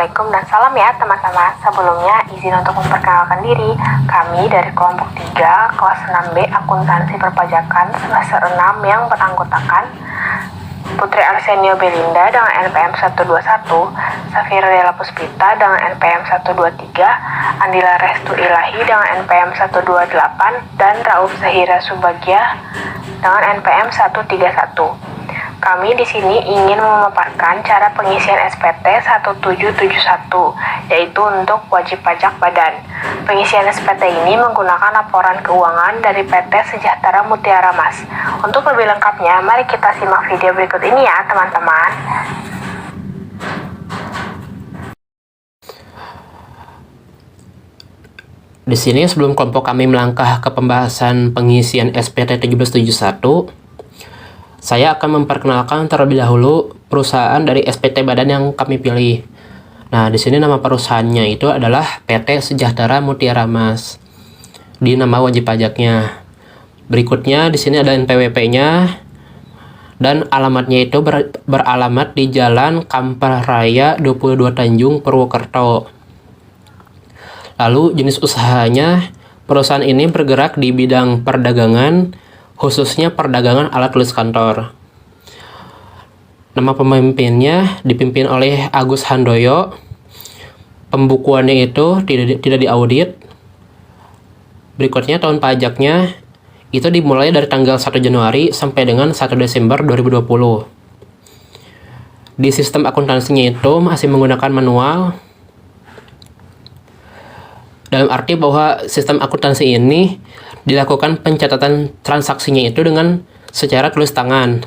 Assalamualaikum dan salam ya teman-teman. Sebelumnya izin untuk memperkenalkan diri. Kami dari kelompok 3 kelas 6B Akuntansi Perpajakan semester 6 yang beranggotakan Putri Arsenio Belinda dengan NPM 121, Safira Della Puspita dengan NPM 123, Andila Restu Ilahi dengan NPM 128, dan Rauf Zahira Subagia dengan NPM 131. Kami di sini ingin memaparkan cara pengisian SPT 1771, yaitu untuk wajib pajak badan. Pengisian SPT ini menggunakan laporan keuangan dari PT Sejahtera Mutiara Mas. Untuk lebih lengkapnya, mari kita simak video berikut ini ya, teman-teman. Di sini sebelum kelompok kami melangkah ke pembahasan pengisian SPT 1771, saya akan memperkenalkan terlebih dahulu perusahaan dari SPT badan yang kami pilih. Nah, di sini nama perusahaannya itu adalah PT Sejahtera Mutiara Mas di nama wajib pajaknya. Berikutnya di sini ada NPWP-nya dan alamatnya itu beralamat di Jalan Kampar Raya 22 Tanjung, Purwokerto. Lalu jenis usahanya, perusahaan ini bergerak di bidang perdagangan, khususnya perdagangan alat tulis kantor. Nama pemimpinnya dipimpin oleh Agus Handoyo. Pembukuannya itu tidak diaudit. Berikutnya tahun pajaknya itu dimulai dari tanggal 1 Januari sampai dengan 1 Desember 2020. Di sistem akuntansinya itu masih menggunakan manual. Dalam arti bahwa sistem akuntansi ini dilakukan pencatatan transaksinya itu dengan secara tulis tangan.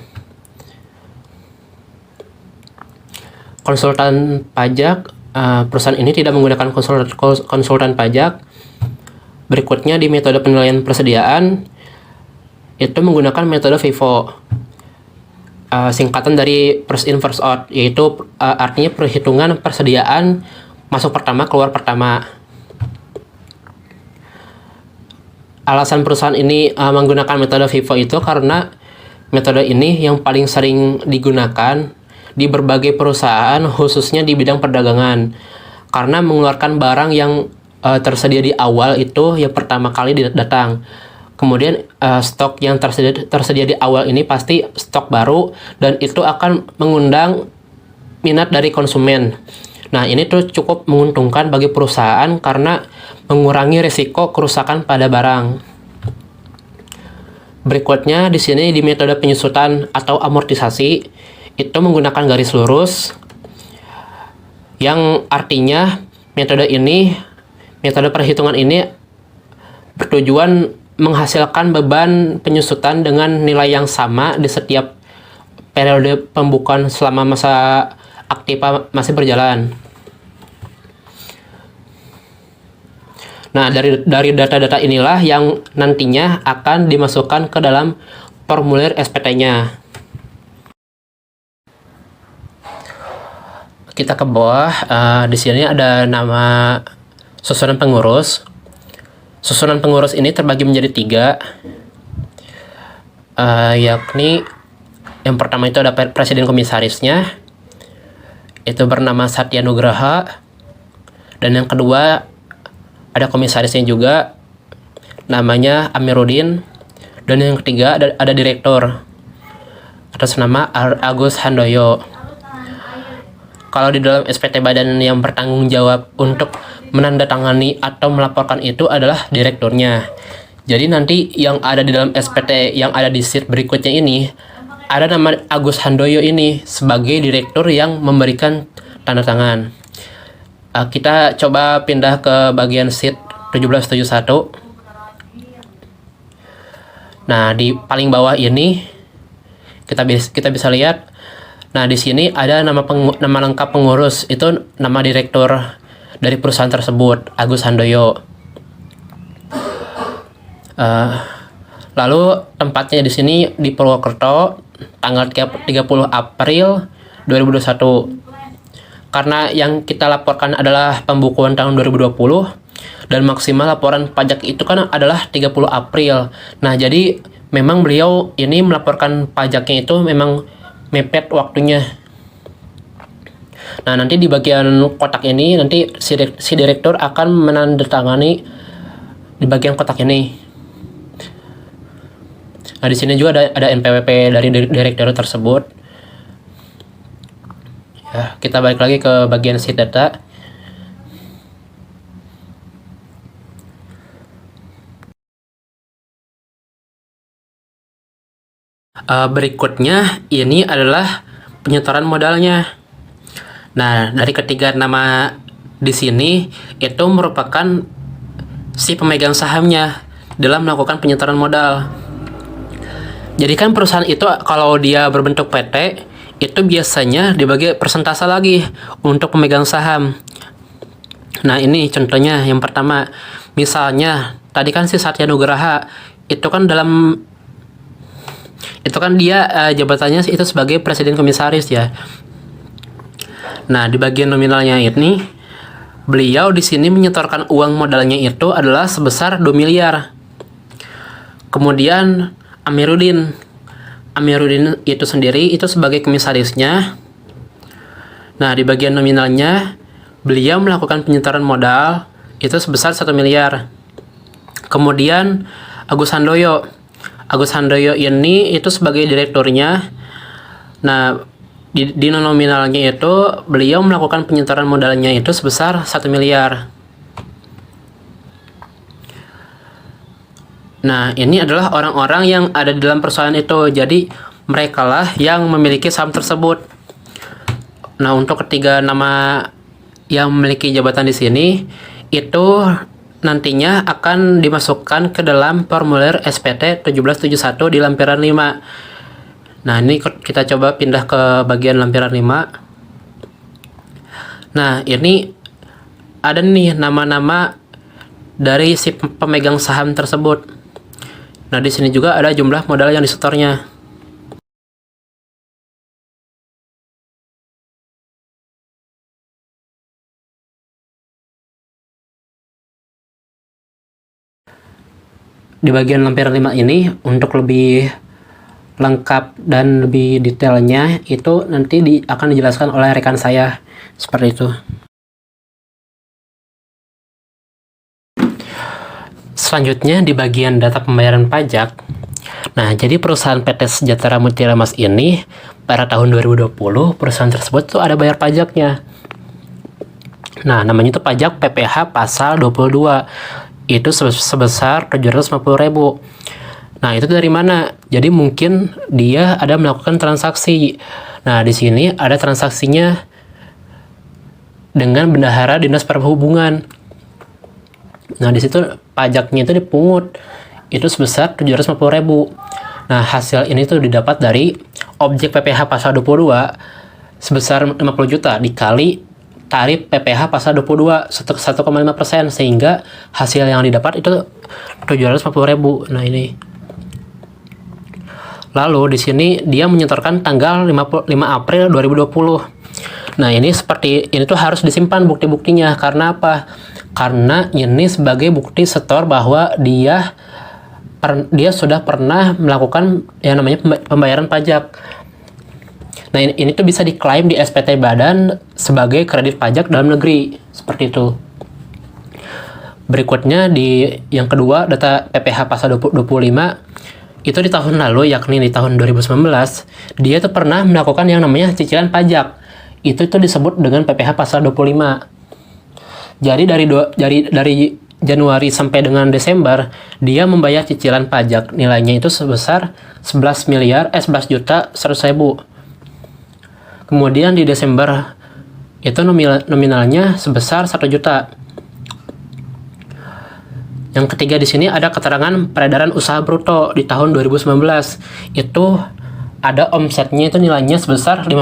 Konsultan pajak, perusahaan ini tidak menggunakan konsultan pajak. Berikutnya di metode penilaian persediaan, itu menggunakan metode FIFO. Singkatan dari first in first out, yaitu artinya perhitungan persediaan masuk pertama, keluar pertama. Alasan perusahaan ini menggunakan metode FIFO itu karena metode ini yang paling sering digunakan di berbagai perusahaan, khususnya di bidang perdagangan. Karena mengeluarkan barang yang tersedia di awal itu yang pertama kali datang. Kemudian stok yang tersedia di awal ini pasti stok baru dan itu akan mengundang minat dari konsumen. Nah, ini tuh cukup menguntungkan bagi perusahaan karena mengurangi risiko kerusakan pada barang. Berikutnya di sini di metode penyusutan atau amortisasi itu menggunakan garis lurus, yang artinya metode perhitungan ini bertujuan menghasilkan beban penyusutan dengan nilai yang sama di setiap periode pembukuan selama masa aktiva masih berjalan. Nah, dari data-data inilah yang nantinya akan dimasukkan ke dalam formulir SPT-nya. Kita ke bawah, di sini ada nama susunan pengurus. Susunan pengurus ini terbagi menjadi 3, yakni yang pertama itu ada presiden komisarisnya, itu bernama Satya Nugraha, dan yang kedua ada komisarisnya juga namanya Amiruddin, dan yang ketiga ada direktur atas nama Agus Handoyo. Kalau di dalam SPT badan yang bertanggung jawab untuk menandatangani atau melaporkan itu adalah direkturnya. Jadi nanti yang ada di dalam SPT yang ada di sheet berikutnya ini ada nama Agus Handoyo ini sebagai direktur yang memberikan tanda tangan. Kita coba pindah ke bagian sheet 1771. Nah, di paling bawah ini kita bisa lihat. Nah, di sini ada nama lengkap pengurus, itu nama direktur dari perusahaan tersebut, Agus Handoyo. Lalu tempatnya di sini di Purwokerto, tanggal 30 April 2021. Karena yang kita laporkan adalah pembukuan tahun 2020 dan maksimal laporan pajak itu kan adalah 30 April. Nah, jadi memang beliau ini melaporkan pajaknya itu memang mepet waktunya. Nah, nanti di bagian kotak ini nanti si direktur akan menandatangani di bagian kotak ini. Nah, di sini juga ada NPWP dari direktur tersebut. Ya, kita balik lagi ke bagian sheet data. Berikutnya ini adalah penyetoran modalnya. Nah, dari ketiga nama di sini itu merupakan si pemegang sahamnya dalam melakukan penyetoran modal. Jadi kan perusahaan itu kalau dia berbentuk PT itu biasanya dibagi persentase lagi untuk pemegang saham. Nah, ini contohnya yang pertama. Misalnya tadi kan si Satya Nugraha itu kan dia jabatannya itu sebagai presiden komisaris ya. Nah, di bagian nominalnya ini beliau di sini menyetorkan uang modalnya itu adalah sebesar 2 miliar. Kemudian Amiruddin itu sendiri itu sebagai komisarisnya. Nah, di bagian nominalnya beliau melakukan penyetoran modal itu sebesar 1 miliar. Kemudian Agus Handoyo ini itu sebagai direkturnya. Nah, di nominalnya itu beliau melakukan penyetoran modalnya itu sebesar 1 miliar. Nah, ini adalah orang-orang yang ada di dalam perusahaan itu. Jadi, mereka lah yang memiliki saham tersebut. Nah, untuk ketiga nama yang memiliki jabatan di sini itu nantinya akan dimasukkan ke dalam formulir SPT 1771 di lampiran 5. Nah, ini kita coba pindah ke bagian lampiran 5. Nah, ini ada nih nama-nama dari si pemegang saham tersebut. Nah, di sini juga ada jumlah modal yang disetornya. Di bagian lampiran 5 ini untuk lebih lengkap dan lebih detailnya itu nanti akan dijelaskan oleh rekan saya seperti itu. Selanjutnya di bagian data pembayaran pajak. Nah, jadi perusahaan PT Sejahtera Mutiara Mas ini pada tahun 2020 perusahaan tersebut tuh ada bayar pajaknya. Nah, namanya itu pajak PPh pasal 22. Itu sebesar 750.000. Nah, itu dari mana? Jadi mungkin dia ada melakukan transaksi. Nah, di sini ada transaksinya dengan bendahara Dinas Perhubungan. Nah, di situ pajaknya itu dipungut. Itu sebesar 750.000. Nah, hasil ini tuh didapat dari objek PPh pasal 22 sebesar 50 juta dikali tarif PPh pasal 22 1,5%, sehingga hasil yang didapat itu 750.000. Nah, ini. Lalu di sini dia menyetorkan tanggal 5 April 2020. Nah, ini tuh harus disimpan bukti-buktinya. Karena apa? Karena ini sebagai bukti setor bahwa dia sudah pernah melakukan yang namanya pembayaran pajak. Nah, ini tuh bisa diklaim di SPT Badan sebagai kredit pajak dalam negeri, seperti itu. Berikutnya di yang kedua, data PPh pasal 25, itu di tahun lalu, yakni di tahun 2019, dia tuh pernah melakukan yang namanya cicilan pajak. Itu disebut dengan PPh pasal 25. Jadi dari Januari sampai dengan Desember, dia membayar cicilan pajak nilainya itu sebesar 11.100.000. Kemudian di Desember itu nominalnya sebesar 1 juta. Yang ketiga di sini ada keterangan peredaran usaha bruto di tahun 2019. Itu ada omsetnya itu nilainya sebesar 5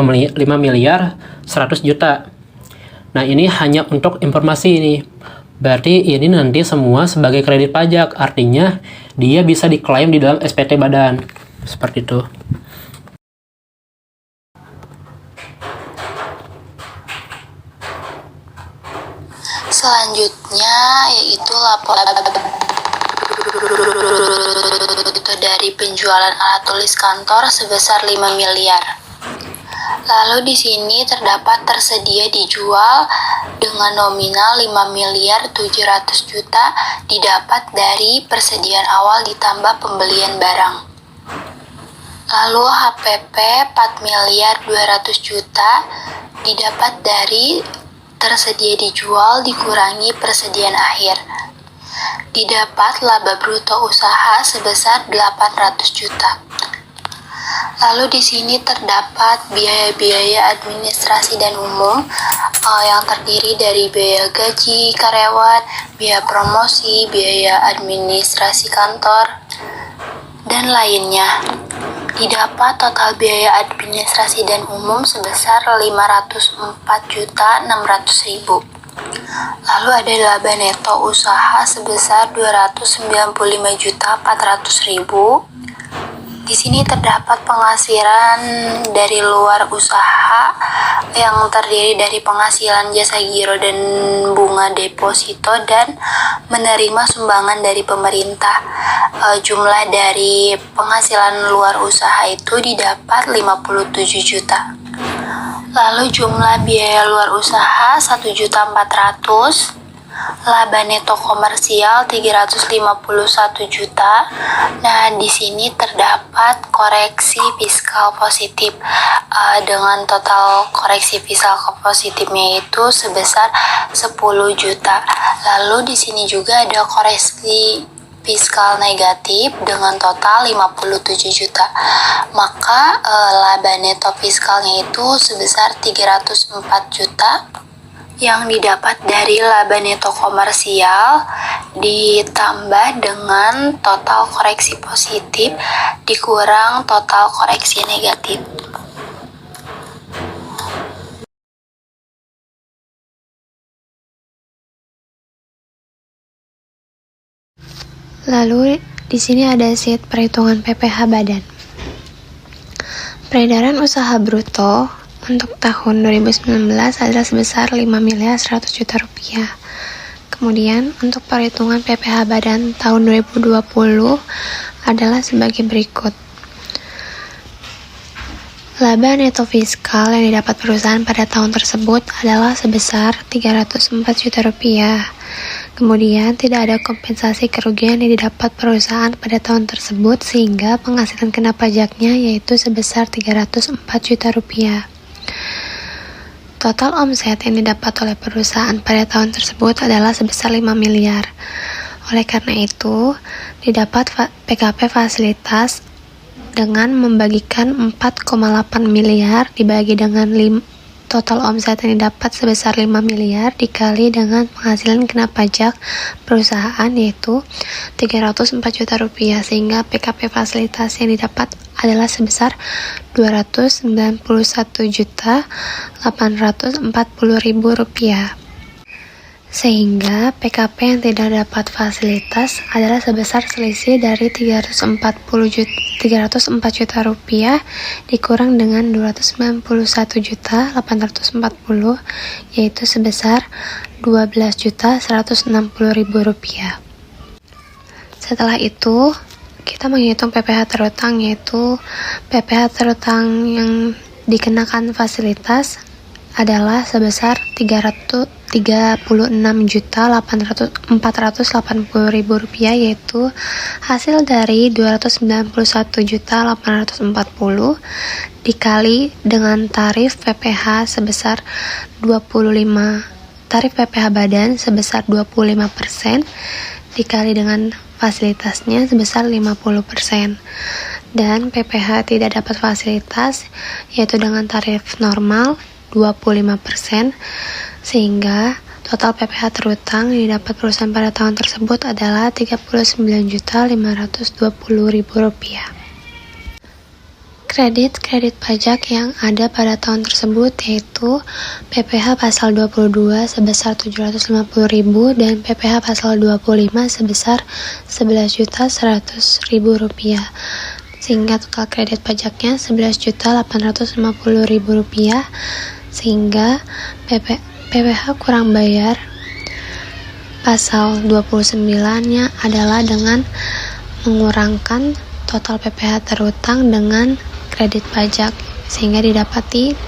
miliar 100 juta. Nah, ini hanya untuk informasi ini. Berarti ini nanti semua sebagai kredit pajak. Artinya dia bisa diklaim di dalam SPT Badan. Seperti itu. Selanjutnya yaitu laporan dari penjualan alat tulis kantor sebesar 5 miliar. Lalu di sini terdapat tersedia dijual dengan nominal 5.700.000.000 didapat dari persediaan awal ditambah pembelian barang. Lalu HPP 4.200.000.000 didapat dari tersedia dijual dikurangi persediaan akhir. Didapat laba bruto usaha sebesar 800 juta. Lalu di sini terdapat biaya-biaya administrasi dan umum yang terdiri dari biaya gaji karyawan, biaya promosi, biaya administrasi kantor, dan lainnya. Didapat total biaya administrasi dan umum sebesar 504.600.000. Lalu ada laba neto usaha sebesar 295.400.000. Di sini terdapat penghasilan dari luar usaha yang terdiri dari penghasilan jasa giro dan bunga deposito dan menerima sumbangan dari pemerintah. Jumlah dari penghasilan luar usaha itu didapat 57 juta. Lalu jumlah biaya luar usaha 1.400.000. Laba neto komersial 351 juta. Nah, di sini terdapat koreksi fiskal positif dengan total koreksi fiskal positifnya itu sebesar 10 juta. Lalu di sini juga ada koreksi fiskal negatif dengan total 57 juta. Maka laba neto fiskalnya itu sebesar 304 juta yang didapat dari laba neto komersial ditambah dengan total koreksi positif dikurang total koreksi negatif. Lalu di sini ada sheet perhitungan PPh badan. Peredaran usaha bruto untuk tahun 2019 adalah sebesar 5.100.000.000 rupiah. Kemudian untuk perhitungan PPh badan tahun 2020 adalah sebagai berikut. Laba neto fiskal yang didapat perusahaan pada tahun tersebut adalah sebesar 304 juta rupiah. Kemudian tidak ada kompensasi kerugian yang didapat perusahaan pada tahun tersebut sehingga penghasilan kena pajaknya yaitu sebesar 304 juta rupiah. Total omset yang didapat oleh perusahaan pada tahun tersebut adalah sebesar 5 miliar. Oleh karena itu, didapat PKP fasilitas dengan membagikan 4,8 miliar dibagi dengan total omset yang didapat sebesar 5 miliar dikali dengan penghasilan kena pajak perusahaan yaitu 304 juta rupiah sehingga PKP fasilitas yang didapat adalah sebesar 291.840.000 rupiah. Sehingga PKP yang tidak dapat fasilitas adalah sebesar selisih dari 304 juta rupiah dikurang dengan 291.840 yaitu sebesar 12.160.000 rupiah. Setelah itu kita menghitung PPh terutang yaitu PPh terutang yang dikenakan fasilitas adalah sebesar 36.480.000 rupiah yaitu hasil dari 291.840 dikali dengan tarif PPh sebesar 25 tarif PPh badan sebesar 25% dikali dengan fasilitasnya sebesar 50% dan PPh tidak dapat fasilitas yaitu dengan tarif normal 25% sehingga total PPh terutang yang didapat perusahaan pada tahun tersebut adalah 39.520.000 rupiah. Kredit pajak yang ada pada tahun tersebut yaitu PPh pasal 22 sebesar 750.000 dan PPh pasal 25 sebesar 11.100.000 rupiah sehingga total kredit pajaknya 11.850.000 rupiah sehingga PPh kurang bayar pasal 29-nya adalah dengan mengurangkan total PPh terutang dengan kredit pajak sehingga didapati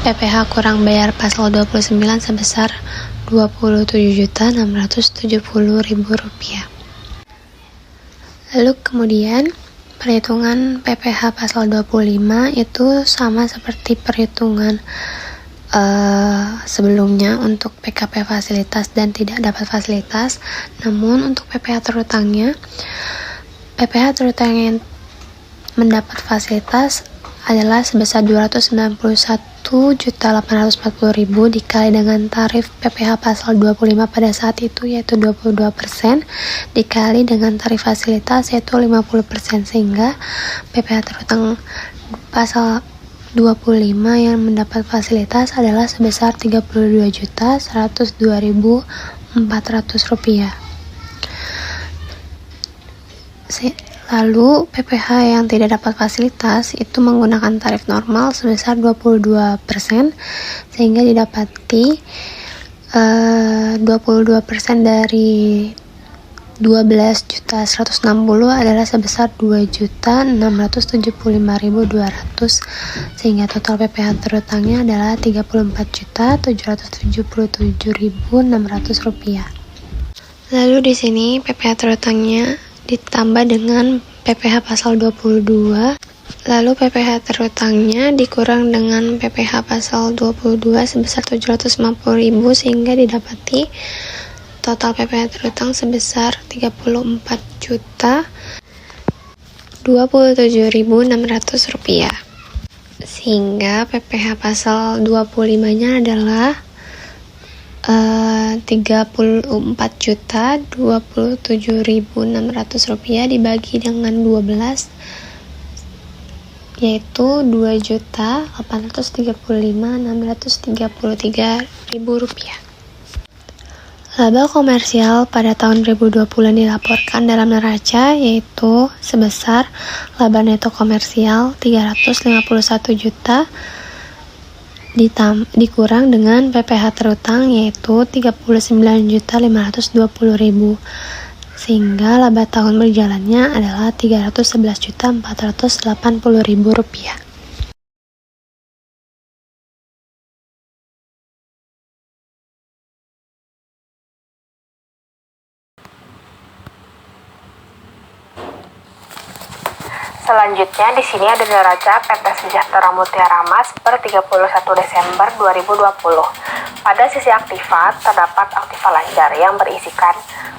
PPh kurang bayar pasal 29 sebesar Rp27.670.000. Lalu kemudian perhitungan PPh pasal 25 itu sama seperti perhitungan sebelumnya untuk PKP fasilitas dan tidak dapat fasilitas. Namun untuk PPh terutang yang mendapat fasilitas adalah sebesar Rp291.840.000 dikali dengan tarif PPh pasal 25 pada saat itu yaitu 22% dikali dengan tarif fasilitas yaitu 50%, sehingga PPh terutang pasal 25 yang mendapat fasilitas adalah sebesar Rp32.102.400. Lalu PPh yang tidak dapat fasilitas itu menggunakan tarif normal sebesar 22%, sehingga didapati 22% dari 12.160 adalah sebesar 2.675.200, sehingga total PPh terutangnya adalah Rp34.777.600. Lalu di sini PPh terutangnya ditambah dengan PPh pasal 22, lalu PPh terutangnya dikurang dengan PPh pasal 22 sebesar 750.000, sehingga didapati total PPh terutang sebesar Rp34.027.600, sehingga PPh pasal 25-nya adalah Rp34.027.600 dibagi dengan 12 yaitu Rp2.835.633.000. Laba komersial pada tahun 2020 yang dilaporkan dalam neraca yaitu sebesar laba neto komersial 351 juta dikurang dengan PPh terutang yaitu 39.520.000, sehingga laba tahun berjalannya adalah Rp311.480.000. Selanjutnya di sini ada neraca PT Sejahtera Mutiara Mas per 31 Desember 2020. Pada sisi aktiva terdapat aktiva lancar yang berisikan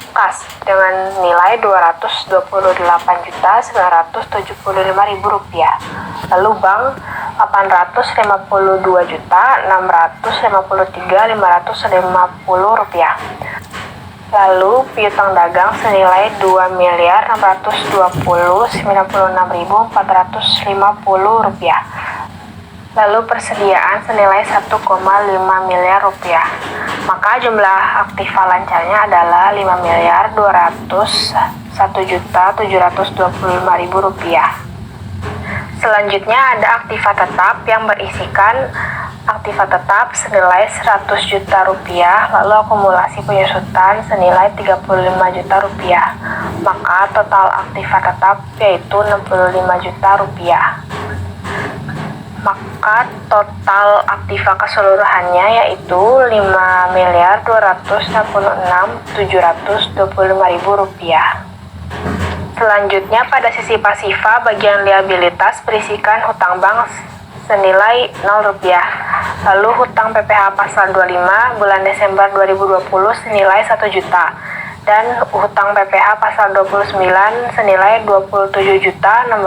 kas dengan nilai Rp228.975.000, lalu bank Rp852.653.550, lalu piutang dagang senilai Rp2.696.450, lalu persediaan senilai Rp1,5 miliar. Maka jumlah aktiva lancarnya adalah Rp5.201.725.000. Selanjutnya ada aktiva tetap yang berisikan aktiva tetap senilai Rp100 juta, lalu akumulasi penyusutan senilai Rp35 juta. Maka total aktiva tetap yaitu Rp65 juta. Maka total aktiva keseluruhannya yaitu Rp5.266.725.000. Selanjutnya pada sisi pasifa bagian liabilitas berisikan hutang bank senilai Rp0, lalu hutang PPh pasal 25 bulan Desember 2020 senilai Rp1 juta, dan hutang PPh pasal 29 senilai Rp27.670.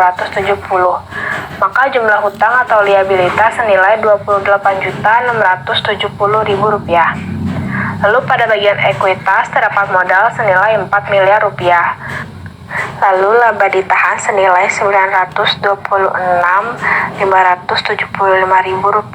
Maka jumlah hutang atau liabilitas senilai Rp28.670.000. Lalu pada bagian ekuitas terdapat modal senilai Rp4 miliar. Lalu laba ditahan senilai Rp936.575.000.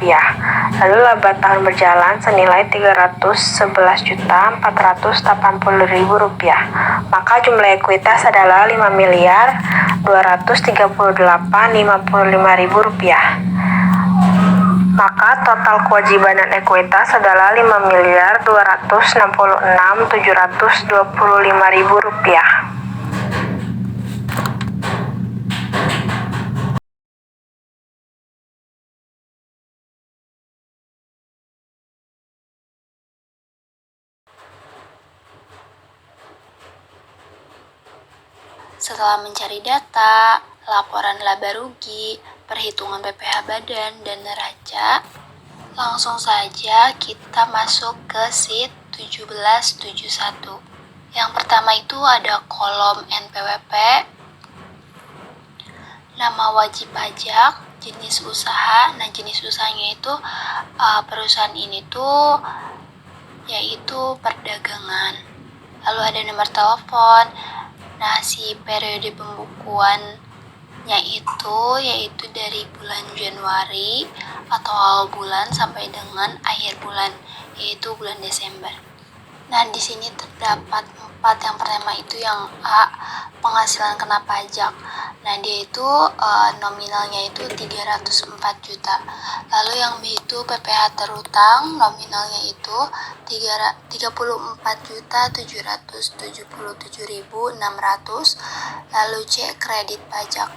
Lalu laba tahun berjalan senilai Rp311.480.000. Maka jumlah ekuitas adalah Rp5.238.055.000. Maka total kewajiban dan ekuitas adalah Rp5.266.725.000. Setelah mencari data, laporan laba rugi, perhitungan PPh badan, dan neraca, langsung saja kita masuk ke sheet 1771. Yang pertama itu ada kolom NPWP, nama wajib pajak, jenis usaha. Nah, jenis usahanya itu perusahaan ini tuh yaitu perdagangan. Lalu ada nomor telepon. Nah, si periode pembukuannya itu yaitu dari bulan Januari atau awal bulan sampai dengan akhir bulan, yaitu bulan Desember. Nah, di sini terdapat 4. Yang pertama itu yang A, penghasilan kena pajak. Nah, dia itu nominalnya itu 304 juta. Lalu yang B itu PPh terutang, nominalnya itu 34.777.600. Lalu C, kredit pajak.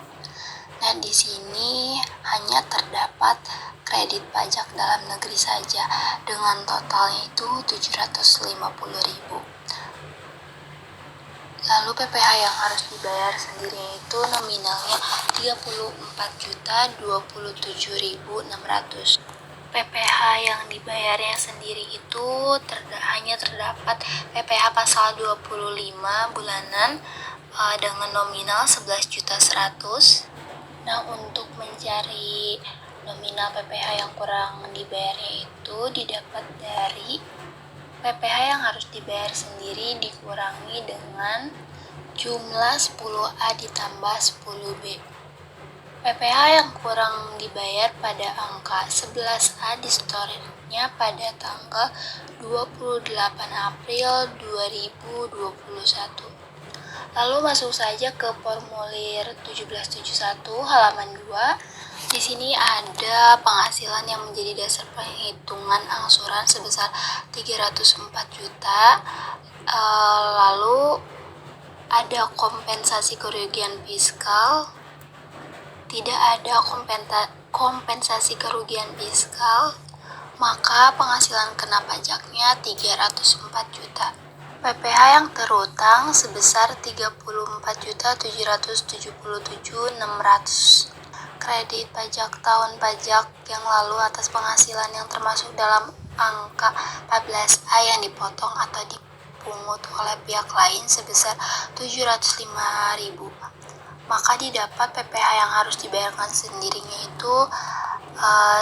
Nah, di sini hanya terdapat kredit pajak dalam negeri saja dengan totalnya itu 750.000. Lalu PPh yang harus dibayar sendiri itu nominalnya 34.027.600. PPh yang dibayarnya sendiri itu hanya terdapat PPh pasal 25 bulanan dengan nominal 11.100.000. Nah, untuk mencari nominal PPh yang kurang dibayarnya itu didapat dari PPh yang harus dibayar sendiri dikurangi dengan jumlah 10A ditambah 10B. PPh yang kurang dibayar pada angka 11A disetornya pada tanggal 28 April 2021. Lalu masuk saja ke formulir 1771 halaman 2. Di sini ada penghasilan yang menjadi dasar penghitungan angsuran sebesar 304 juta. Lalu ada kompensasi kerugian fiskal. Tidak ada kompensasi kerugian fiskal, maka penghasilan kena pajaknya 304 juta. PPh yang terutang sebesar 34.777.600. Kredit pajak tahun pajak yang lalu atas penghasilan yang termasuk dalam angka 14A yang dipotong atau dipungut oleh pihak lain sebesar 705.000. Maka didapat PPh yang harus dibayarkan sendirinya itu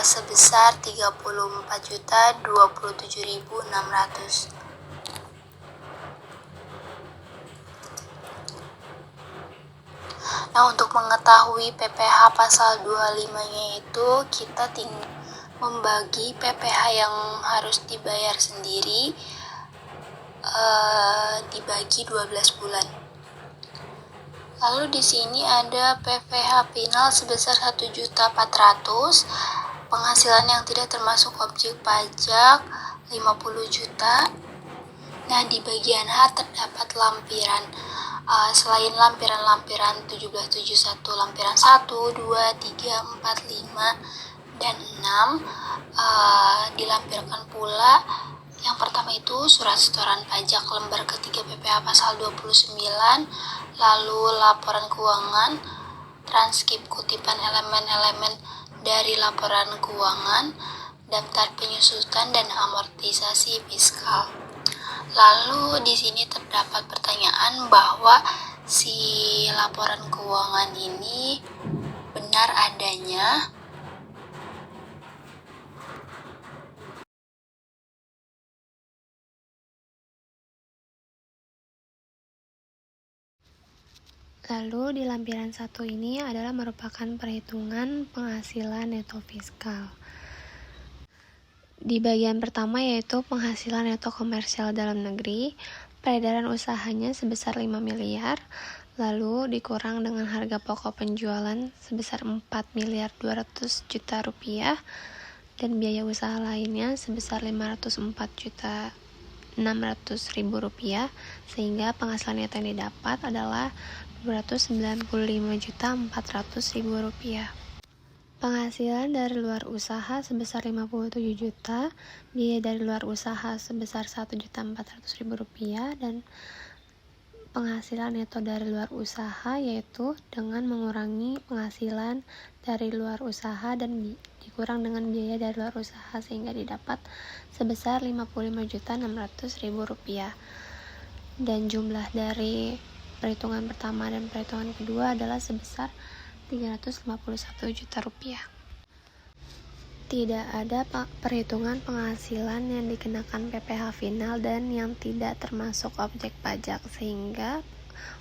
sebesar 34.027.600. Nah, untuk mengetahui PPh pasal 25-nya itu kita tinggal membagi PPh yang harus dibayar sendiri dibagi 12 bulan. Lalu di sini ada PPh final sebesar 1.400.000, penghasilan yang tidak termasuk objek pajak 50 juta. Nah, di bagian H terdapat lampiran. Selain lampiran-lampiran 1771, lampiran 1, 2, 3, 4, 5, dan 6 dilampirkan pula. Yang pertama itu surat setoran pajak lembar ketiga PPh pasal 29, lalu laporan keuangan, transkrip kutipan elemen-elemen dari laporan keuangan, daftar penyusutan dan amortisasi fiskal. Lalu di sini terdapat pertanyaan bahwa si laporan keuangan ini benar adanya. Lalu di lampiran 1 ini adalah merupakan perhitungan penghasilan neto fiskal. Di bagian pertama yaitu penghasilan neto komersial dalam negeri, peredaran usahanya sebesar 5 miliar, lalu dikurang dengan harga pokok penjualan sebesar 4.200.000.000 rupiah, dan biaya usaha lainnya sebesar 504.600.000 rupiah, sehingga penghasilan neto yang didapat adalah 295.400.000 rupiah. Penghasilan dari luar usaha sebesar 57 juta, biaya dari luar usaha sebesar 1.400.000 rupiah, dan penghasilan neto dari luar usaha, yaitu dengan mengurangi penghasilan dari luar usaha dan dikurang dengan biaya dari luar usaha, sehingga didapat sebesar Rp55.600.000. Dan jumlah dari perhitungan pertama dan perhitungan kedua adalah sebesar Rp351 juta. Tidak ada perhitungan penghasilan yang dikenakan PPh final dan yang tidak termasuk objek pajak, sehingga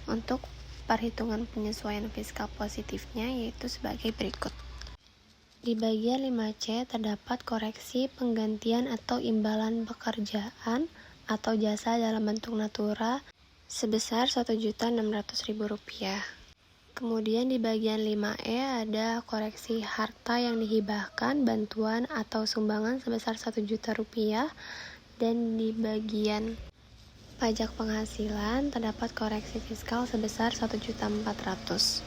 untuk perhitungan penyesuaian fiskal positifnya yaitu sebagai berikut. Di bagian 5C terdapat koreksi penggantian atau imbalan pekerjaan atau jasa dalam bentuk natura sebesar Rp1.600.000. Kemudian di bagian 5E ada koreksi harta yang dihibahkan, bantuan atau sumbangan sebesar Rp1.000.000, dan di bagian pajak penghasilan terdapat koreksi fiskal sebesar Rp1.400.000.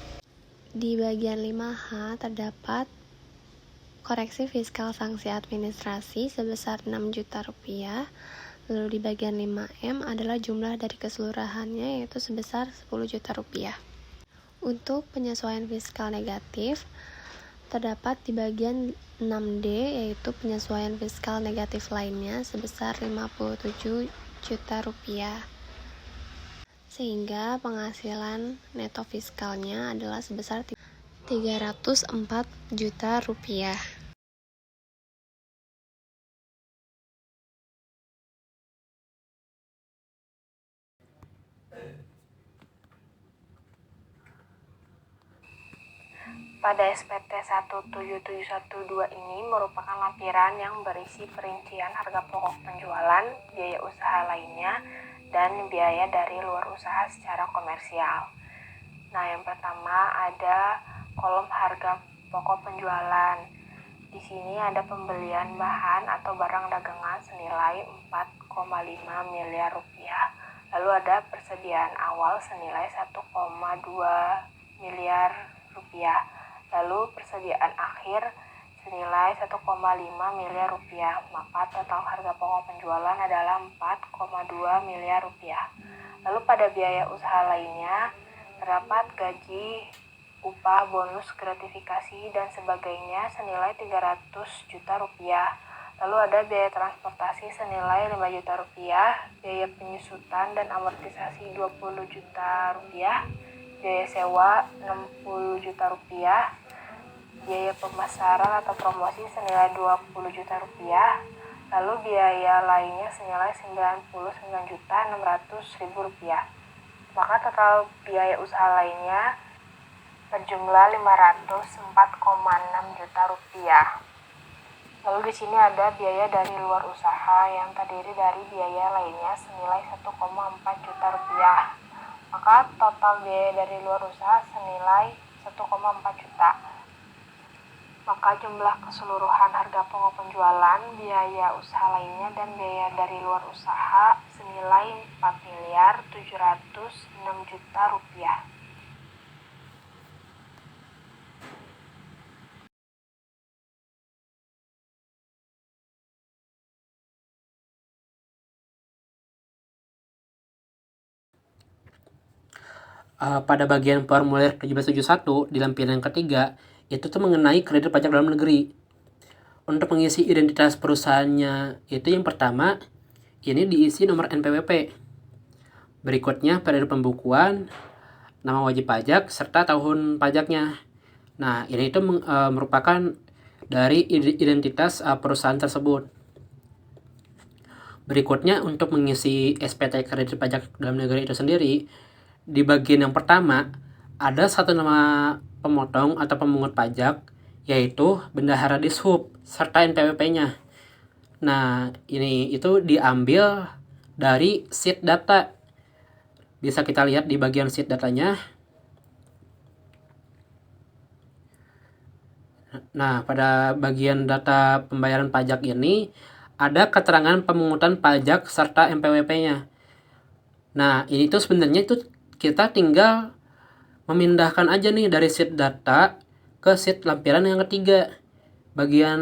Di bagian 5H terdapat koreksi fiskal sanksi administrasi sebesar Rp6.000.000. Lalu di bagian 5M adalah jumlah dari keseluruhannya yaitu sebesar Rp10.000.000. Untuk penyesuaian fiskal negatif, terdapat di bagian 6D yaitu penyesuaian fiskal negatif lainnya sebesar Rp57 juta. Sehingga penghasilan neto fiskalnya adalah sebesar Rp304 juta. Pada SPT 17712 ini merupakan lampiran yang berisi perincian harga pokok penjualan, biaya usaha lainnya, dan biaya dari luar usaha secara komersial. Nah, yang pertama ada kolom harga pokok penjualan. Di sini ada pembelian bahan atau barang dagangan senilai Rp4,5 miliar. Lalu ada persediaan awal senilai Rp1,2 miliar. Lalu persediaan akhir senilai Rp1,5 miliar. Maka total harga pokok penjualan adalah Rp4,2 miliar. Lalu pada biaya usaha lainnya terdapat gaji, upah, bonus, gratifikasi, dan sebagainya senilai Rp300 juta. Lalu ada biaya transportasi senilai Rp5 juta, biaya penyusutan dan amortisasi Rp20 juta, biaya sewa Rp60 juta, biaya pemasaran atau promosi senilai Rp20 juta, lalu biaya lainnya senilai Rp99.600.000. Maka total biaya usaha lainnya berjumlah Rp504,6 juta. Lalu di sini ada biaya dari luar usaha yang terdiri dari biaya lainnya senilai Rp1,4 juta. Maka total biaya dari luar usaha senilai Rp1,4 juta. Maka jumlah keseluruhan harga pokok penjualan, biaya usaha lainnya, dan biaya dari luar usaha senilai Rp4.706 juta. Pada bagian formulir 1771 di lampiran yang ketiga, itu tuh mengenai kredit pajak dalam negeri. Untuk mengisi identitas perusahaannya, itu yang pertama, ini diisi nomor NPWP. Berikutnya periode pembukuan, nama wajib pajak, serta tahun pajaknya. Nah, ini itu merupakan dari identitas perusahaan tersebut. Berikutnya, untuk mengisi SPT kredit pajak dalam negeri itu sendiri, di bagian yang pertama, ada satu nama pemotong atau pemungut pajak, yaitu Bendahara Dishub, serta NPWP-nya. Nah, ini itu diambil dari sheet data. Bisa kita lihat di bagian sheet datanya. Nah, pada bagian data pembayaran pajak ini, ada keterangan pemungutan pajak serta NPWP-nya. Nah, ini tuh sebenarnya itu kita tinggal memindahkan aja nih dari sheet data ke sheet lampiran yang ketiga, bagian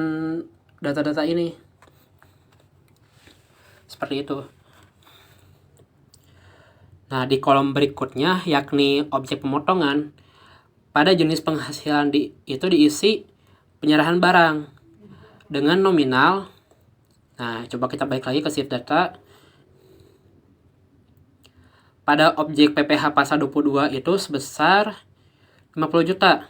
data-data ini. Seperti itu. Nah, di kolom berikutnya yakni objek pemotongan, pada jenis penghasilan itu diisi penyerahan barang dengan nominal. Nah, coba kita balik lagi ke sheet data. Pada objek PPh pasal 22 itu sebesar 50 juta.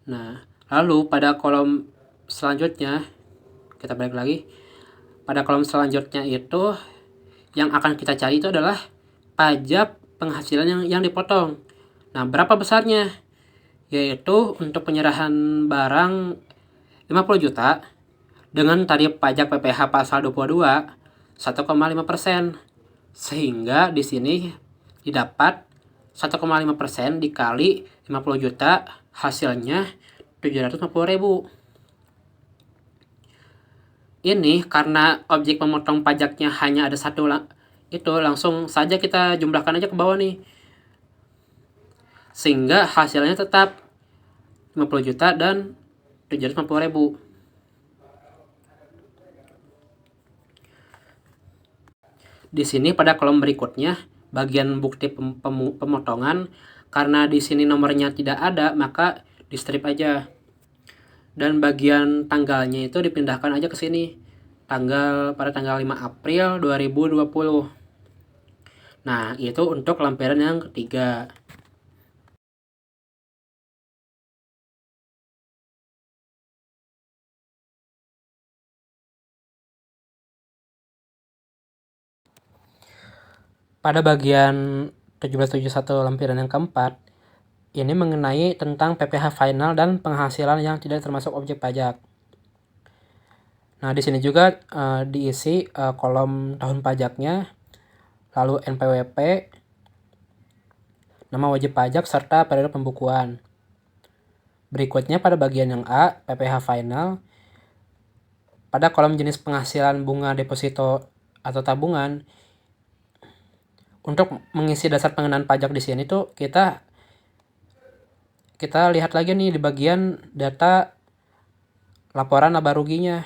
Nah, lalu pada kolom selanjutnya, kita balik lagi. Pada kolom selanjutnya itu, yang akan kita cari itu adalah pajak penghasilan yang dipotong. Nah, berapa besarnya? Yaitu untuk penyerahan barang 50 juta dengan tarif pajak PPh pasal 22 1,5%. Sehingga di sini didapat 1,5% dikali 50 juta, hasilnya 750.000. Ini karena objek pemotong pajaknya hanya ada satu, itu langsung saja kita jumlahkan aja ke bawah nih. Sehingga hasilnya tetap 50 juta dan 750.000. Di sini pada kolom berikutnya, bagian bukti pemotongan, karena di sini nomornya tidak ada, maka di strip aja. Dan bagian tanggalnya itu dipindahkan aja ke sini. Pada tanggal 5 April 2020. Nah, itu untuk lampiran yang ketiga. Pada bagian 1771 lampiran yang keempat, ini mengenai tentang PPh final dan penghasilan yang tidak termasuk objek pajak. Nah, di sini juga diisi kolom tahun pajaknya, lalu NPWP, nama wajib pajak, serta periode pembukuan. Berikutnya pada bagian yang A, PPh final, pada kolom jenis penghasilan bunga deposito atau tabungan, untuk mengisi dasar pengenaan pajak di sini tuh kita lihat lagi nih di bagian data laporan laba ruginya,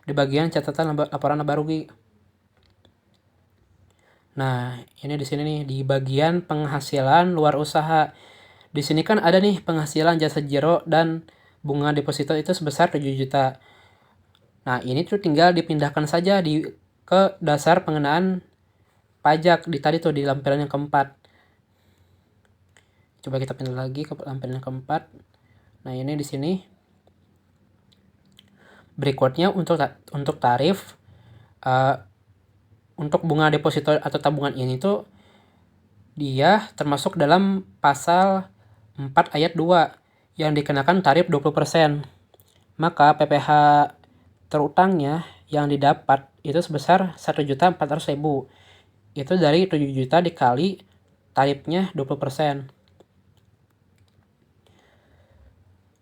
di bagian catatan laporan laba rugi. Nah, ini di sini nih di bagian penghasilan luar usaha. Di sini kan ada nih penghasilan jasa jero dan bunga deposito itu sebesar 7 juta. Nah, ini tuh tinggal dipindahkan saja ke dasar pengenaan pajak di tadi tuh di lampiran yang keempat. Coba kita pindah lagi ke lampiran yang keempat. Nah, ini di sini. Berikutnya untuk tarif untuk bunga deposito atau tabungan ini tuh dia termasuk dalam pasal 4 ayat 2 yang dikenakan tarif 20%. Maka PPh terutangnya yang didapat itu sebesar 1.400.000. Itu dari 7 juta dikali tarifnya 20%.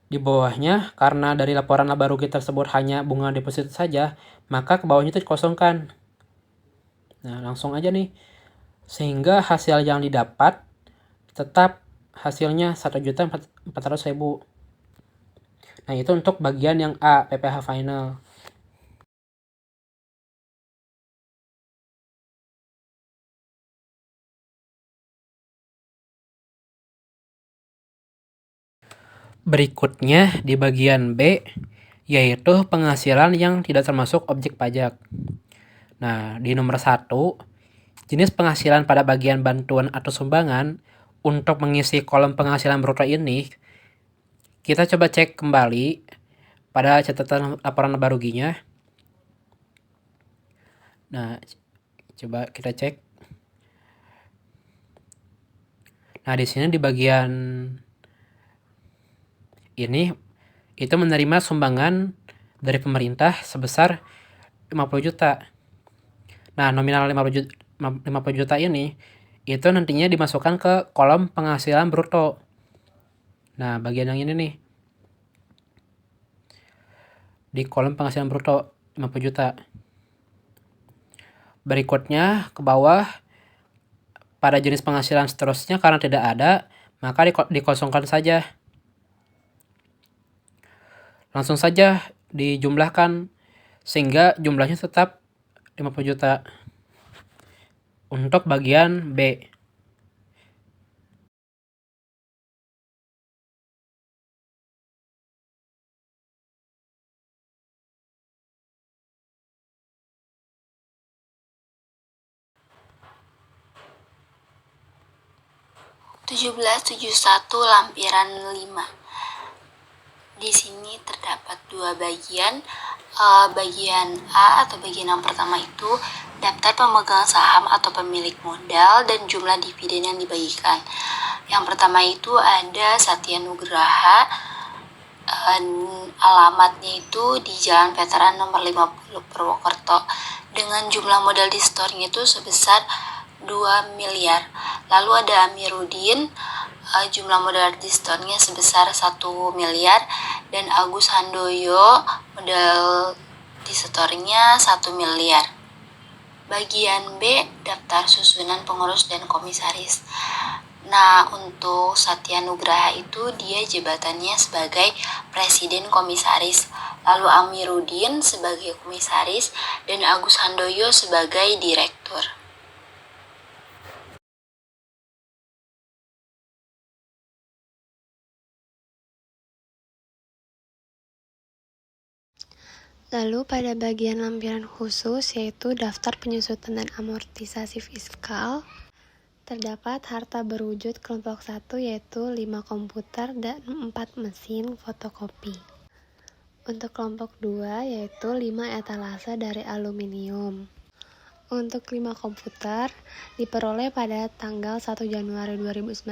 Di bawahnya, karena dari laporan laba rugi tersebut hanya bunga deposito saja, maka ke bawahnya itu dikosongkan. Nah, langsung aja nih. Sehingga hasil yang didapat tetap hasilnya 1.400.000. Nah, itu untuk bagian yang A, PPh final. Berikutnya di bagian B, yaitu penghasilan yang tidak termasuk objek pajak. Nah, di nomor 1, jenis penghasilan pada bagian bantuan atau sumbangan. Untuk mengisi kolom penghasilan bruto ini, kita coba cek kembali pada catatan laporan laba ruginya. Nah, coba kita cek. Nah, di sini di bagian ini itu menerima sumbangan dari pemerintah sebesar 50 juta. Nah, nominal 50 juta ini itu nantinya dimasukkan ke kolom penghasilan bruto. Nah, bagian yang ini nih. Di kolom penghasilan bruto 50 juta. Berikutnya ke bawah, pada jenis penghasilan seterusnya karena tidak ada, maka dikosongkan saja. Langsung saja dijumlahkan sehingga jumlahnya tetap 50 juta. Untuk bagian B, satu lampiran 5. Di sini terdapat dua bagian. Bagian A atau bagian yang pertama itu daftar pemegang saham atau pemilik modal dan jumlah dividen yang dibagikan. Yang pertama itu ada Satya Nugraha, alamatnya itu di Jalan Veteran nomor 50 Purwokerto, dengan jumlah modal di store-nya itu sebesar 2 miliar. Lalu ada Amiruddin, jumlah modal di store-nya sebesar 1 miliar, dan Agus Handoyo modal di store-nya 1 miliar. Bagian B, daftar susunan pengurus dan komisaris. Nah, untuk Satya Nugraha itu dia jabatannya sebagai presiden komisaris, lalu Amiruddin sebagai komisaris, dan Agus Handoyo sebagai direktur. Lalu pada bagian lampiran khusus yaitu daftar penyusutan dan amortisasi fiskal, terdapat harta berwujud kelompok 1 yaitu 5 komputer dan 4 mesin fotokopi. Untuk kelompok 2 yaitu 5 etalase dari aluminium. Untuk 5 komputer diperoleh pada tanggal 1 Januari 2019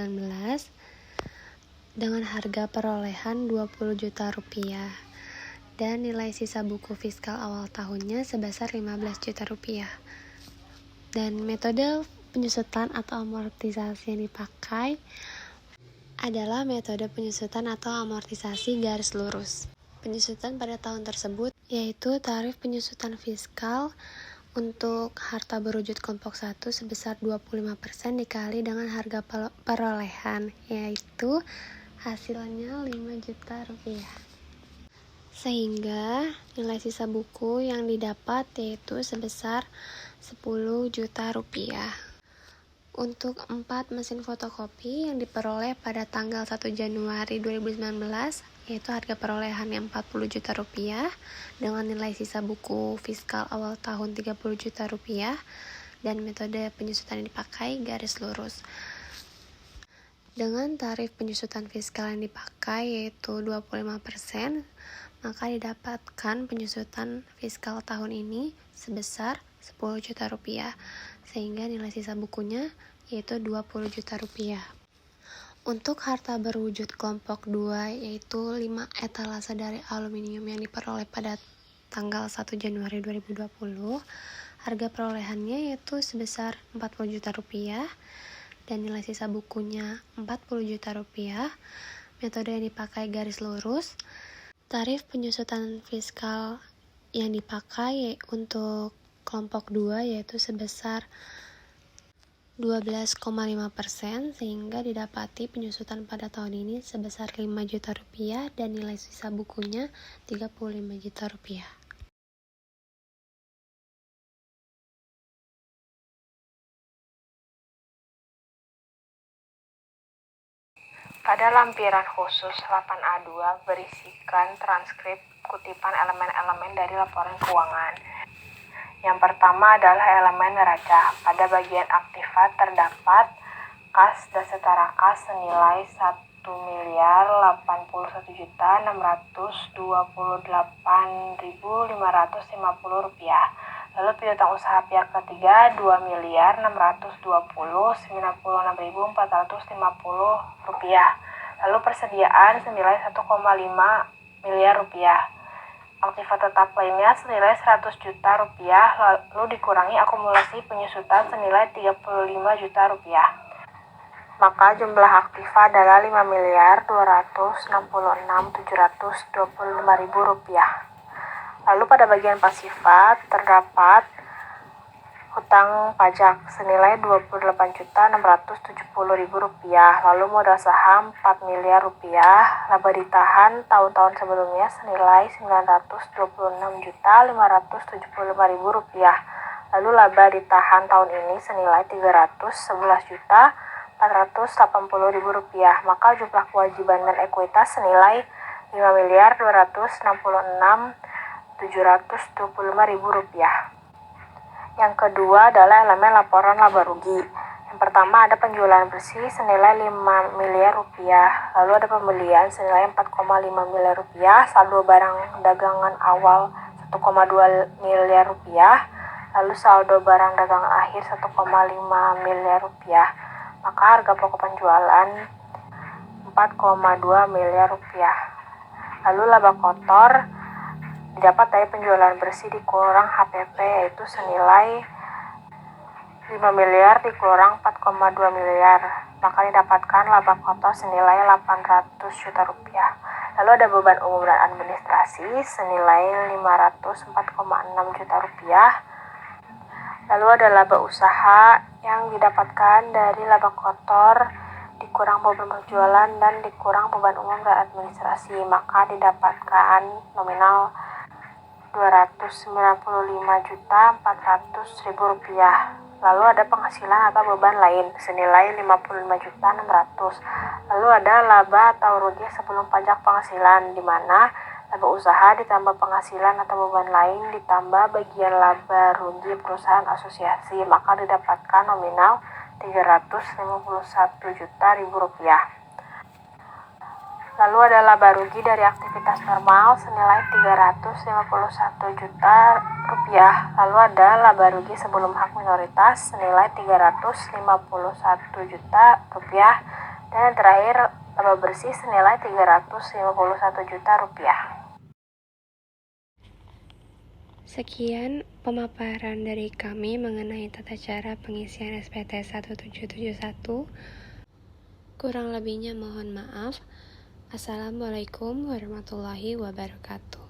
dengan harga perolehan 20 juta rupiah. Dan nilai sisa buku fiskal awal tahunnya sebesar 15 juta rupiah. Dan metode penyusutan atau amortisasi yang dipakai adalah metode penyusutan atau amortisasi garis lurus. Penyusutan pada tahun tersebut yaitu tarif penyusutan fiskal untuk harta berwujud kelompok 1 sebesar 25% dikali dengan harga perolehan, yaitu hasilnya 5 juta rupiah. Sehingga nilai sisa buku yang didapat yaitu sebesar 10 juta rupiah. Untuk 4 mesin fotokopi yang diperoleh pada tanggal 1 Januari 2019 yaitu harga perolehan yang 40 juta rupiah dengan nilai sisa buku fiskal awal tahun 30 juta rupiah, dan metode penyusutan yang dipakai garis lurus. Dengan tarif penyusutan fiskal yang dipakai yaitu 25%, maka didapatkan penyusutan fiskal tahun ini sebesar 10 juta rupiah, sehingga nilai sisa bukunya yaitu 20 juta rupiah. Untuk harta berwujud kelompok 2 yaitu 5 etalase dari aluminium yang diperoleh pada tanggal 1 Januari 2020, harga perolehannya yaitu sebesar 40 juta rupiah dan nilai sisa bukunya 40 juta rupiah. Metode yang dipakai garis lurus. Tarif penyusutan fiskal yang dipakai untuk kelompok 2 yaitu sebesar 12,5%, sehingga didapati penyusutan pada tahun ini sebesar 5 juta rupiah dan nilai sisa bukunya 35 juta rupiah. Pada lampiran khusus 8A2 berisikan transkrip kutipan elemen-elemen dari laporan keuangan. Yang pertama adalah elemen neraca. Pada bagian aktiva terdapat kas dan setara kas senilai 1.628.550 rupiah. Lalu piutang usaha pihak ketiga 2.620.096.450 rupiah. Lalu persediaan senilai 1,5 miliar rupiah. Aktiva tetap lainnya senilai 100 juta rupiah, lalu dikurangi akumulasi penyusutan senilai 35 juta rupiah. Maka jumlah aktiva adalah 5.266.725.000 rupiah. Lalu pada bagian pasifa terdapat hutang pajak senilai 28.670.000 rupiah, lalu modal saham 4 miliar rupiah, laba ditahan tahun-tahun sebelumnya senilai 926.575.000 rupiah, Lalu laba ditahan tahun ini senilai Rp311.480.000. Maka jumlah kewajiban dan ekuitas senilai Rp5.266.725.000. Yang kedua adalah elemen laporan laba rugi. Yang pertama ada penjualan bersih senilai Rp5 miliar, lalu ada pembelian senilai Rp4,5 miliar, saldo barang dagangan awal Rp1,2 miliar, lalu saldo barang dagangan akhir Rp1,5 miliar. Maka harga pokok penjualan Rp4,2 miliar. Lalu laba kotor didapat dari penjualan bersih dikurang HPP, yaitu senilai Rp5 miliar dikurang Rp4,2 miliar, maka didapatkan laba kotor senilai Rp800 juta. Lalu ada beban umum dan administrasi senilai Rp504,6 juta. Lalu ada laba usaha yang didapatkan dari laba kotor dikurang beban penjualan dan dikurang beban umum dan administrasi, maka didapatkan nominal Rp295.400.000. Lalu ada penghasilan atau beban lain senilai Rp55.600.000. Lalu ada laba atau rugi sebelum pajak penghasilan, di mana laba usaha ditambah penghasilan atau beban lain ditambah bagian laba rugi perusahaan asosiasi, maka didapatkan nominal Rp351.000.000. Lalu ada laba rugi dari aktivitas normal senilai Rp351 juta. Lalu ada laba rugi sebelum hak minoritas senilai Rp351 juta. Dan yang terakhir laba bersih senilai Rp351 juta. Sekian pemaparan dari kami mengenai tata cara pengisian SPT 1771. Kurang lebihnya mohon maaf. Assalamualaikum warahmatullahi wabarakatuh.